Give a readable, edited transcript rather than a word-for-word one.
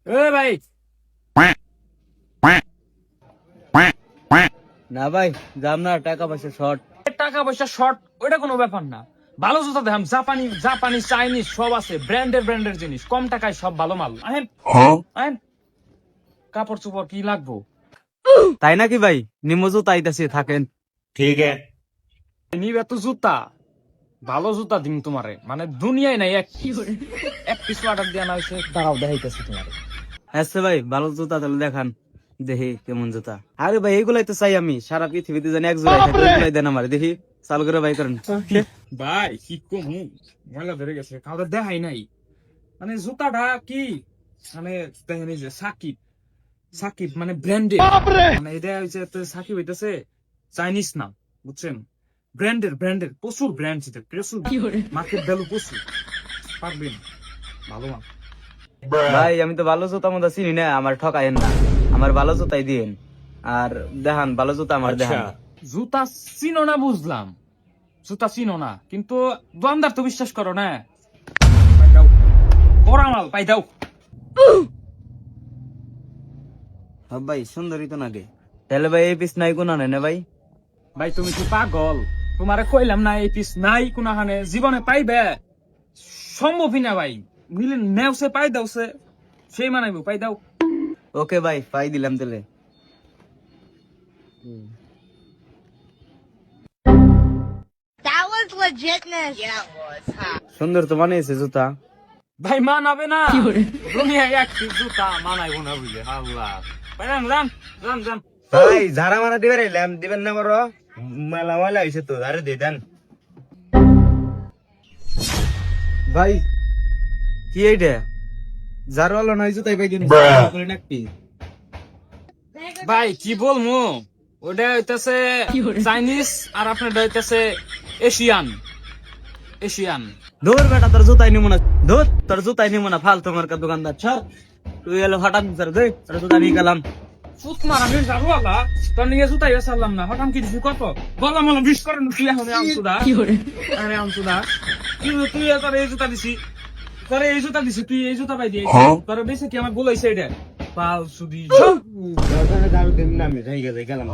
এ ভাই না ভাই যাম না, টাকা পয়সা শর্ট। টাকা পয়সা শর্ট ওইটা কোনো ব্যাপার না। ভালো জুতা দেখাম, জাপানি জাপানি চাইনিজ সব আছে, ব্র্যান্ডের জিনিস, কম টাকায় সব ভালো মাল। আহেন আহেন, কাপড় চোপড় কি লাগবো? তাই নাকি ভাই? নিমজও তাইতাছি, থাকেন। ठीक है। নিবে তো জুতা, ভালো জুতা দিন তোমারে, মানে দুনিয়ায় নাই এক পিস অর্ডার দেওয়া না হয়েছে। দাঁড়াও দেখাইতেছি তোমারে। আচ্ছা ভাই, ভালো জুতা তাহলে দেখান, দেখি কেমন জুতা। আরে ভাই এইগুলাই তো চাই আমি, সারা পৃথিবীতে জানি এক জোড়াই থাকে, ওইগুলাই দেন আমার, দেখি চালু করে ভাই করেন। ভাই কি কমু, ময়লা ধরে গেছে, কাউকে দেখাই নাই। মানে জুতাটা কি, মানে দেখেন এই যে সাকিব, সাকিব মানে ব্র্যান্ডেড, মানে এটা হচ্ছে সাকিব হইতেছে চাইনিজ নাম, বুঝছেন? ব্র্যান্ডের প্রচুর ব্র্যান্ড, প্রচুর মার্কেট ভ্যালু প্রচুর, পারবেন ভালো মাল। ভাই আমি তো ভালো জুতা মতো চিনি না, আমার ঠকায়েন না, আমার ভালো জুতাই দিন। আর দেখান ভালো জুতা আমার দেখান। জুতা চিনো না বুঝলাম, জুতা চিনো না, কিন্তু দোকানদার তো বিশ্বাস করো না। পাই দাও, পরা মাল পাই দাও। হ্যাঁ ভাই সুন্দরই তো নাকি, তাহলে ভাই এই পিস নাই কোন না ভাই? ভাই তুমি কি পাগল? তোমারে কইলাম না এই পিস নাই কোনখানে, জীবনে পাইবে সম্ভবই না ভাই। মিলে নেওছে পাই দাওছে, সেই মানাইবো, পাই দাও। ওকে ভাই, পাই দিলাম তাহলে। That was legitness. Yeah, it was. Huh? সুন্দর তো বানিয়েছে জুতা। ভাই মানাবে না, দুনিয়া এক পিস জুতা মানাইবো না বুঝলে। আল্লাহ ভাই, রান রান রান রান। ভাই ঝাড়া মারা দিবেন, ল্যাম্প দিবেন না বড়, মেলা ময়লা হয়েছে তো, আরে দিয়ে দেন ভাই। কি এইটা ঝাড়ু আলো নয় জুতাই পাই দিন নাকি? ভাই কি বলবো, ওটা হইতেছে চাইনিজ আর আপনার হইতেছে এশিয়ান। এশিয়ান ধর বেটা, তোর জুতাই নিমো না, ধর তোর জুতাই নিমো না, ফালতু মার্কা দোকানদার। ছাড়, তুই এলো হঠাৎ স্যার, দে তোর জুতা নিয়ে গেলাম। সুত মারা মিল যাবো আল্লাহ, তোর নিয়ে জুতাই সারলাম না, হঠাৎ কি দিছি কত বললাম, বললাম বিশ করেন তুই এখন আমসুদা। আরে আমসুদা, তুই তোর এই জুতা দিছি, তোর এই জুতা দিছি, তুই এই জুতা পাই দিয়ে তোর বেশি কি আমার বলাইছে এটা পাল সুদি। দারু দিন না, আমি গেলাম।